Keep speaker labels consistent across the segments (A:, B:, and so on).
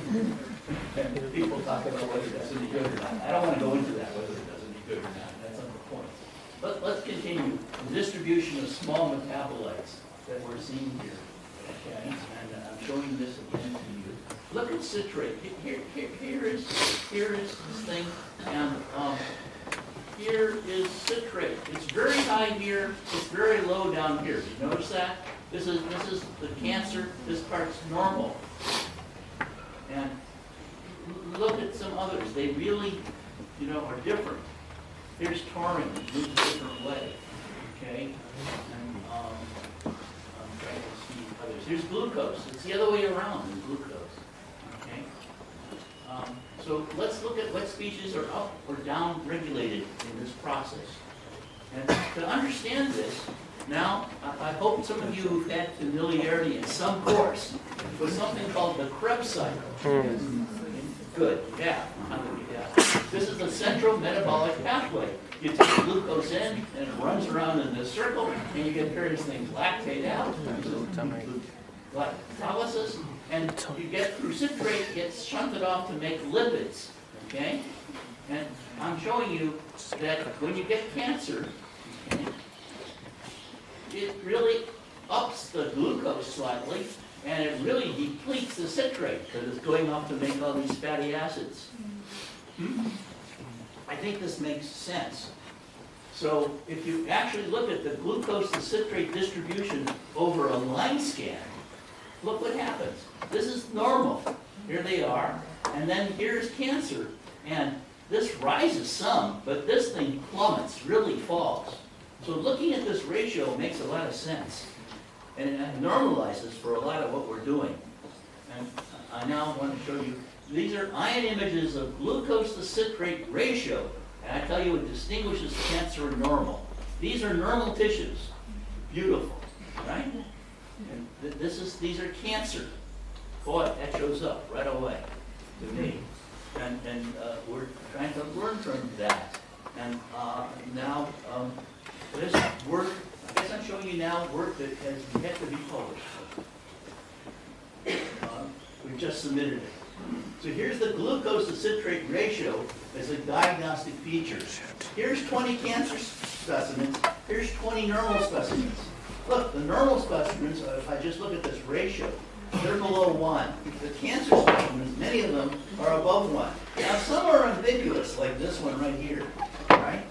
A: And people talk about whether that's any good or not. I don't want to go into that, whether it does any good or not. That's not the point. But let's continue. The distribution of small metabolites that we're seeing here. Okay, and I'm showing this again to you. Look at citrate. Here is this thing, and here is citrate. It's very high here. It's very low down here. You notice that? This is the cancer. This part's normal. And look at some others. They really, are different. Here's taurine. It moves a different way. Okay? And I'm trying to see others. Here's glucose. It's the other way around in glucose. Okay? So let's look at what species are up or down regulated in this process. And to understand this, now, I hope some of you who've had familiarity in some course with something called the Krebs cycle. Good, yeah. This is the central metabolic pathway. You take glucose in, and it runs around in this circle, and you get various things. Lactate out, glycolysis, and you get through citrate, gets shunted off to make lipids, okay? And I'm showing you that when you get cancer, okay, it really ups the glucose slightly, and it really depletes the citrate because it's going off to make all these fatty acids. I think this makes sense. So if you actually look at the glucose to citrate distribution over a line scan, look what happens. This is normal. Here they are. And then here's cancer. And this rises some, but this thing plummets, really falls. So looking at this ratio makes a lot of sense. And it normalizes for a lot of what we're doing. And I now want to show you, these are ion images of glucose to citrate ratio. And I tell you, it distinguishes cancer and normal. These are normal tissues. Beautiful, right? And these are cancer. Boy, that shows up right away to me. And we're trying to learn from that. And now, this work, I guess I'm showing you now work that has yet to be published. We've just submitted it. So here's the glucose to citrate ratio as a diagnostic feature. Here's 20 cancer specimens. Here's 20 normal specimens. Look, the normal specimens, if I just look at this ratio, they're below 1. The cancer specimens, many of them are above 1. Now some are ambiguous, like this one right here, right?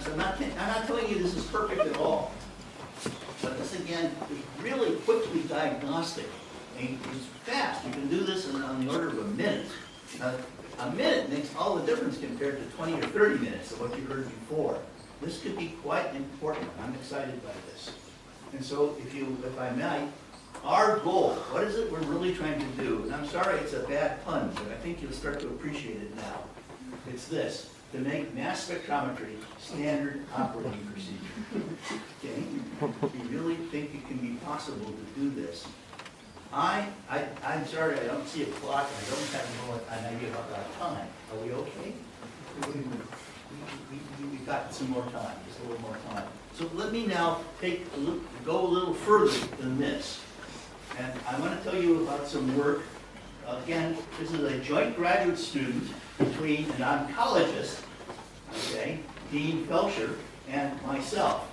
A: So I'm not telling you this is perfect at all. But this, again, is really quickly diagnostic. And it's fast. You can do this on the order of a minute. A minute makes all the difference compared to 20 or 30 minutes of what you heard before. This could be quite important. I'm excited by this. And so, if I might, our goal, what is it we're really trying to do? And I'm sorry it's a bad pun, but I think you'll start to appreciate it now. It's this, to make mass spectrometry standard operating procedure. Okay? You really think it can be possible to do this? I'm sorry, I don't see a clock. I don't have an idea about that time. Are we okay? We've got some more time, just a little more time. So let me now go a little further than this. And I want to tell you about some work. Again, this is a joint graduate student between an oncologist, okay, Dean Felcher, and myself.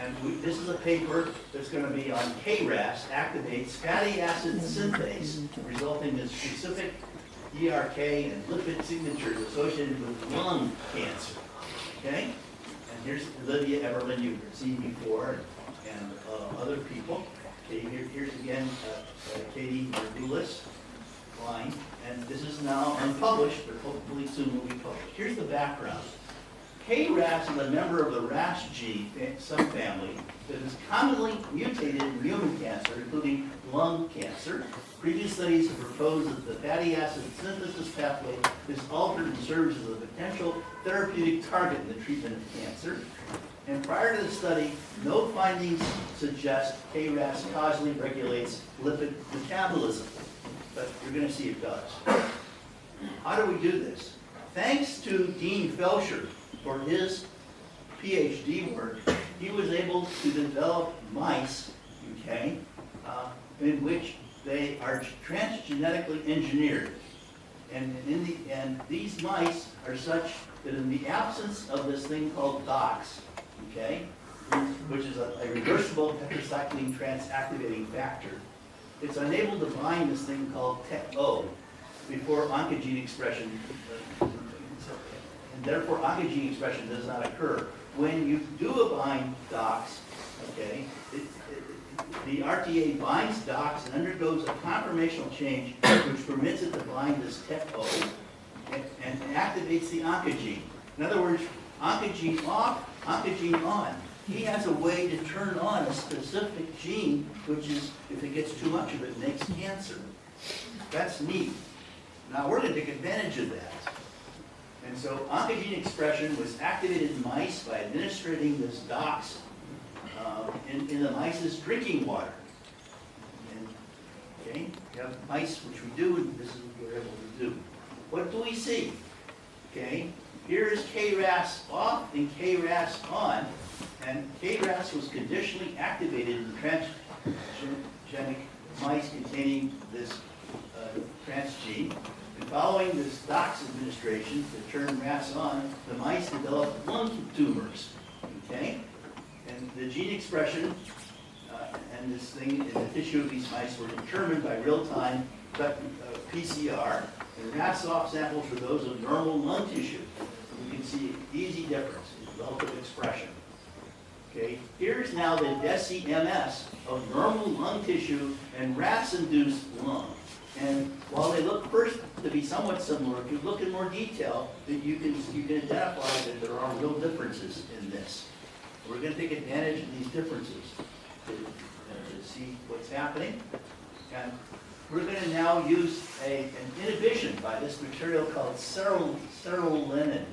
A: And this is a paper that's going to be on KRAS activates fatty acid synthase, resulting in specific ERK and lipid signatures associated with lung cancer. Okay? And here's Lydia Everlin you've seen before, and other people. Okay, here's again Katie Margulis, Klein, and this is now unpublished, but hopefully soon will be published. Here's the background. KRAS is a member of the RAS-G subfamily that is commonly mutated in human cancer, including lung cancer. Previous studies have proposed that the fatty acid synthesis pathway is altered and serves as a potential therapeutic target in the treatment of cancer. And prior to the study, no findings suggest KRAS causally regulates lipid metabolism, but you're going to see it does. How do we do this? Thanks to Dean Felcher, for his PhD work, he was able to develop mice, okay, in which they are transgenetically engineered. And these mice are such that in the absence of this thing called DOX, okay, which is a reversible tetracycline transactivating factor, it's unable to bind this thing called TEC-O before oncogene expression, and therefore oncogene expression does not occur. When you do a bind DOX, okay, the RTA binds DOX and undergoes a conformational change which permits it to bind this TEC-O and activates the oncogene. In other words, oncogene off, oncogene on. He has a way to turn on a specific gene, which is, if it gets too much of it, makes cancer. That's neat. Now we're going to take advantage of that. And so oncogene expression was activated in mice by administering this DOX in the mice's drinking water. And, okay, we have mice, which we do, and this is what we're able to do. What do we see? Okay, here's KRAS off and KRAS on, and KRAS was conditionally activated in transgenic mice containing this transgene. And following this DOX administration to turn RAS on, the mice developed lung tumors. Okay, and the gene expression and this thing in the tissue of these mice were determined by real-time PCR. And RAS off samples were those of normal lung tissue. You can see easy difference in relative expression. Okay, here's now the DESI-MS of normal lung tissue and RAS-induced lung. And while they look first to be somewhat similar, if you look in more detail, that you can identify that there are real differences in this. We're going to take advantage of these differences to see what's happening. And we're going to now use an inhibition by this material called cerulinin.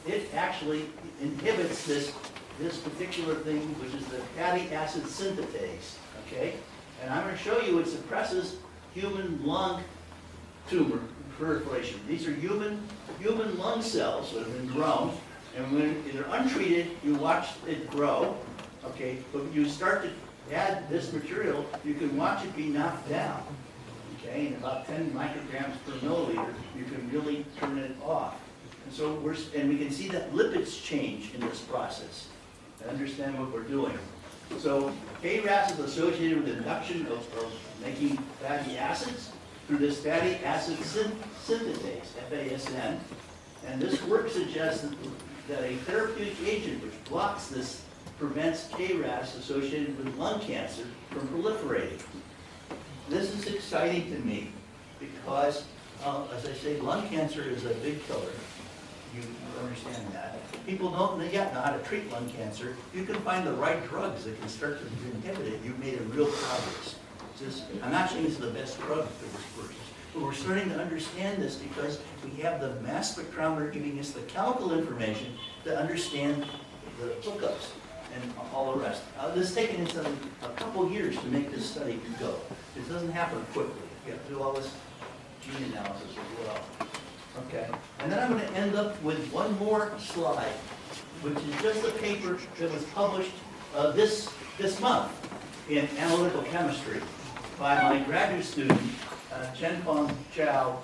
A: It actually inhibits this particular thing, which is the fatty acid synthetase. Okay, and I'm going to show you it suppresses human lung tumor proliferation. These are human lung cells that have been grown, and when they're untreated, you watch it grow. Okay, but when you start to add this material, you can watch it be knocked down. Okay, and about 10 micrograms per milliliter, you can really turn it off. And so we can see that lipids change in this process. To understand what we're doing. So KRAS is associated with induction of making fatty acids through this fatty acid synthetase, FASN. And this work suggests that a therapeutic agent which blocks this prevents KRAS associated with lung cancer from proliferating. This is exciting to me because, as I say, lung cancer is a big killer. You understand that. People don't yet know how to treat lung cancer. You can find the right drugs that can start to inhibit it. You've made a real progress. I'm not saying this is the best drug for this purpose, but we're starting to understand this because we have the mass spectrometer giving us the chemical information to understand the hookups and all the rest. This has taken us a couple years to make this study go. It doesn't happen quickly. You have to do all this gene analysis as well. Okay, and then I'm going to end up with one more slide, which is just a paper that was published this month in Analytical Chemistry by my graduate student, Chen-Feng Chow,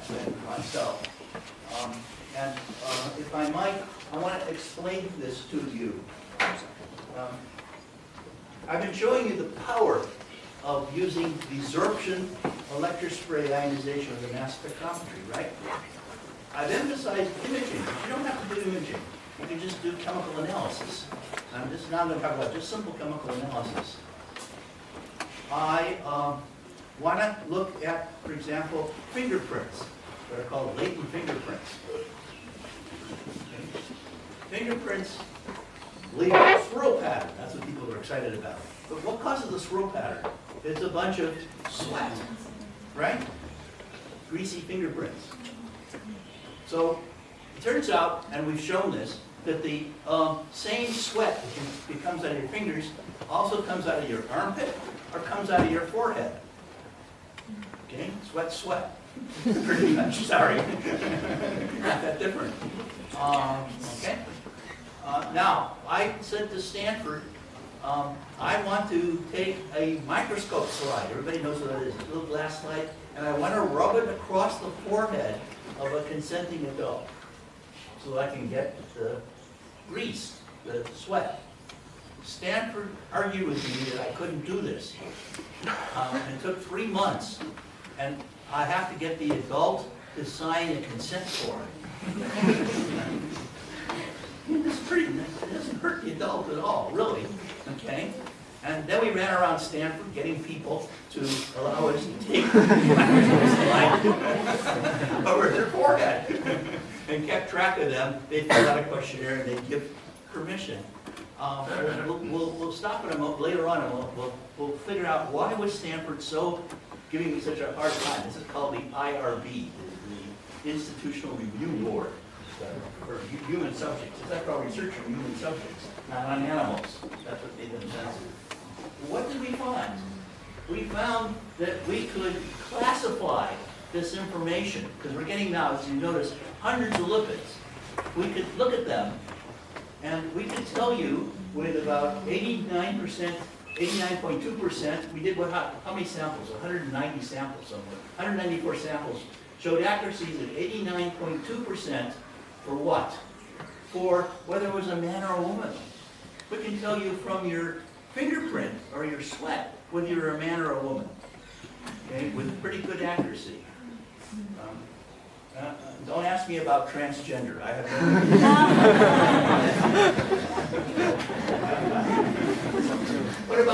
A: and myself. If I might, I want to explain this to you. I've been showing you the power of using desorption electrospray ionization of the mass spectrometry, right? I've emphasized imaging, but you don't have to do imaging. You can just do chemical analysis. I'm just now going to talk about just simple chemical analysis. I want to look at, for example, fingerprints that are called latent fingerprints. Okay. Fingerprints leave a swirl pattern. That's what people are excited about. But what causes the swirl pattern? It's a bunch of sweat, right? Greasy fingerprints. So it turns out, and we've shown this, that the same sweat that comes out of your fingers also comes out of your armpit or comes out of your forehead. Okay, sweat. Pretty much, sorry. Not that different. Okay. Now, I sent to Stanford I want to take a microscope slide. Everybody knows what it is, a little glass slide, and I want to rub it across the forehead of a consenting adult so I can get the grease, the sweat. Stanford argued with me that I couldn't do this. It took 3 months, and I have to get the adult to sign a consent form. It doesn't hurt the adult at all, really, okay? And then we ran around Stanford getting people to allow us to take the slide over their forehead and kept track of them. They fill out a questionnaire and they give permission. We'll stop at a moment later on and we'll figure out why was Stanford giving me such a hard time. This is called the IRB, the Institutional Review Board. For human subjects. It's after all research on human subjects, not on animals. That's what they've been censored. What did we find? We found that we could classify this information, because we're getting now, as you notice, hundreds of lipids. We could look at them, and we could tell you with about 89%, 89.2%, we did how many samples? 190 samples somewhere. 194 samples showed accuracies of 89.2%. For what? For whether it was a man or a woman. We can tell you from your fingerprint or your sweat whether you're a man or a woman, okay, with pretty good accuracy. Don't ask me about transgender. I have no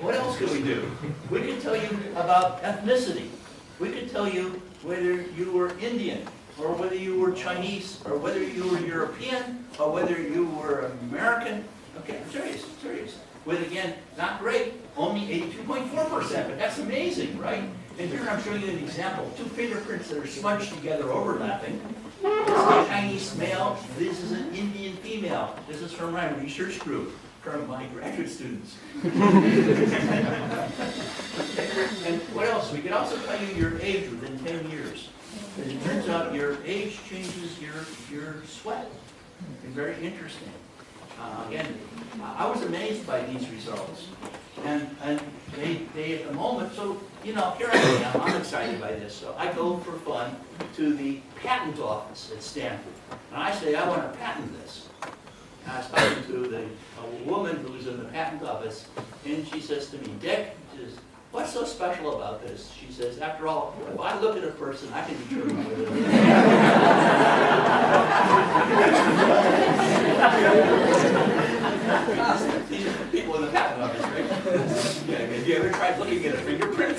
A: what else could we do? We could tell you about ethnicity. We could tell you whether you were Indian, or whether you were Chinese, or whether you were European, or whether you were American. Okay, I'm serious. With, again, not great, only 82.4%, but that's amazing, right? And here I'm showing you an example. 2 fingerprints that are smudged together, overlapping. This is a Chinese male, this is an Indian female. This is from my research group, from my graduate students. Okay. And what else? We can also tell you your age within 10 years. And it turns out your age changes your sweat. It's very interesting. Again, I was amazed by these results. And they at the moment, so, you know, here I am, I'm excited by this. So I go for fun to the patent office at Stanford. And I say, I want to patent this. And I was talking to a woman who was in the patent office, and she says to me, Dick, she says, what's so special about this? She says, after all, if I look at a person, I can determine whether these are people in the patent office, right? Yeah, have you ever tried looking at a fingerprint?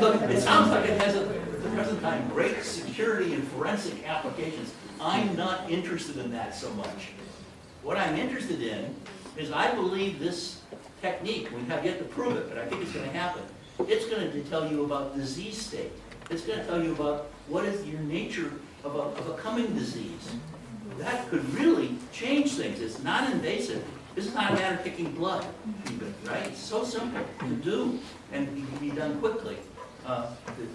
A: Look, it sounds like it has, at the present time, great security and forensic applications. I'm not interested in that so much. What I'm interested in is I believe this technique, we have yet to prove it, but I think it's going to happen. It's going to tell you about disease state. It's going to tell you about what is your nature of a coming disease. That could really change things. It's non-invasive. This is not a matter of taking blood, even, right? It's so simple to do and it can be done quickly to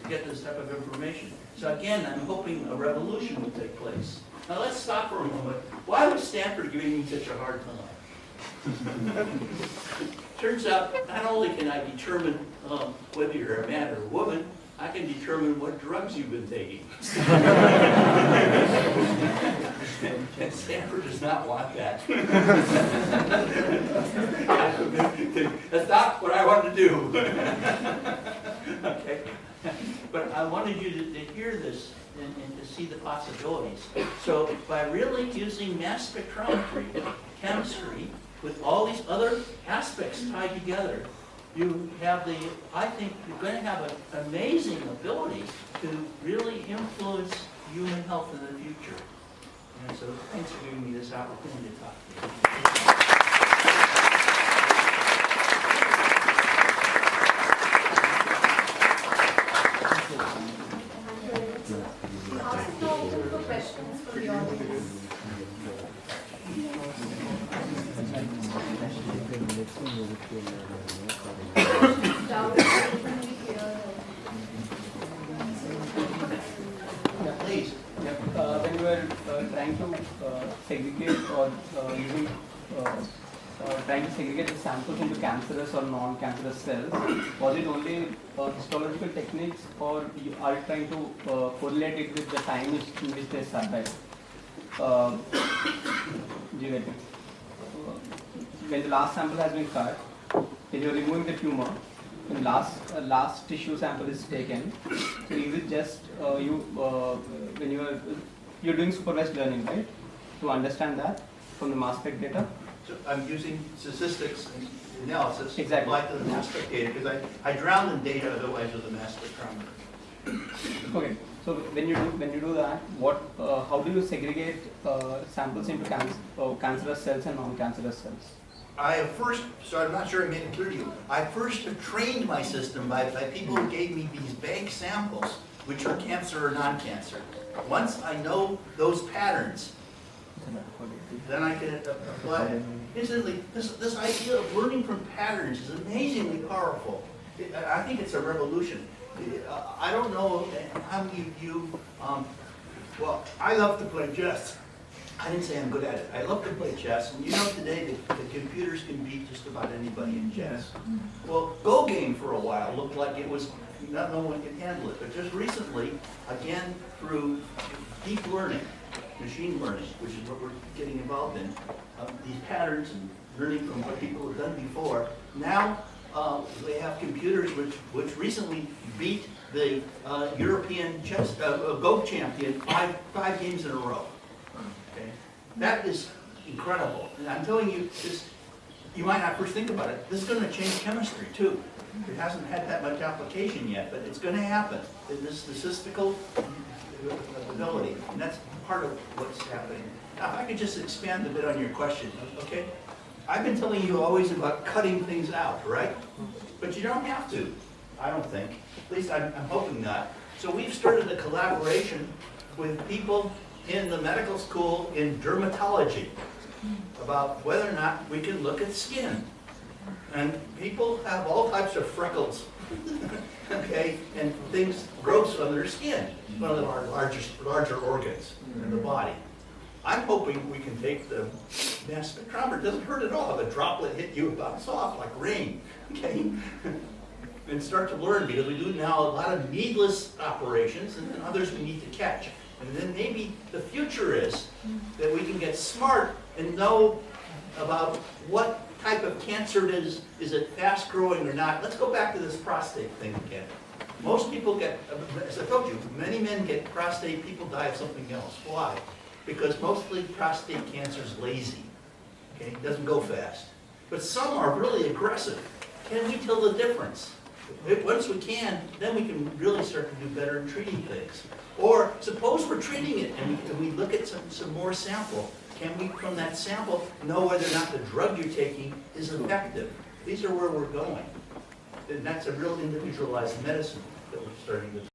A: get this type of information. So again, I'm hoping a revolution will take place. Now let's stop for a moment. Why was Stanford giving me such a hard time? Turns out, not only can I determine whether you're a man or a woman, I can determine what drugs you've been taking. And Stanford does not want that. That's not what I want to do. Okay? But I wanted you to hear this and to see the possibilities. So by really using mass spectrometry, chemistry, with all these other aspects tied together, you have I think you're going to have an amazing ability to really influence human health in the future. And so thanks for giving me this opportunity to talk to you.
B: Questions for the audience.
A: Please.
C: When you were trying to segregate or using trying to segregate the samples into cancerous or non-cancerous cells, was it only histological techniques, or are you trying to correlate it with the time in which they survive? Do you get it? When the last sample has been cut, when you are removing the tumor, when last tissue sample is taken, so is it just when you're doing supervised learning, right? To understand that from the mass spec data.
A: So I'm using statistics and analysis
C: Exactly.
A: like the mass spec data because I drown in data otherwise with the mass spectrometer.
C: Okay. So when you do that, how do you segregate samples into cancerous cells and non-cancerous cells?
A: So I'm not sure I made it clear to you. I first have trained my system by people who gave me these bank samples, which are cancer or non-cancer. Once I know those patterns, then I can apply it. Incidentally, this idea of learning from patterns is amazingly powerful. I think it's a revolution. I don't know how many of you, well, I love to play chess. I didn't say I'm good at it. I love to play chess, and you know today that the computers can beat just about anybody in chess. Well, Go game for a while looked like it was, no one could handle it. But just recently, again, through deep learning, machine learning, which is what we're getting involved in, these patterns and learning from what people have done before, now they have computers which recently beat the European chess Go champion five games in a row. Okay, that is incredible. And I'm telling you, you might not first think about it. This is going to change chemistry too. It hasn't had that much application yet, but it's going to happen. This statistical ability, and that's part of what's happening. Now, if I could just expand a bit on your question, okay? I've been telling you always about cutting things out, right? But you don't have to, I don't think. At least I'm hoping not. So we've started a collaboration with people in the medical school in dermatology about whether or not we can look at skin. And people have all types of freckles, okay, and things, growths on their skin, one of our larger organs in the body. I'm hoping we can take the mass spectrometer. It doesn't hurt at all. If a droplet hit you, it bounces off like rain, okay? And start to learn, because we do now a lot of needless operations and then others we need to catch. And then maybe the future is that we can get smart and know about what type of cancer it is. Is it fast growing or not? Let's go back to this prostate thing again. Most people get, as I told you, many men get prostate, people die of something else. Why? Because mostly prostate cancer is lazy, okay? It doesn't go fast. But some are really aggressive. Can we tell the difference? Once we can, then we can really start to do better in treating things. Or suppose we're treating it and we look at some more sample. Can we, from that sample, know whether or not the drug you're taking is effective? These are where we're going. And that's a real individualized medicine that we're starting to do.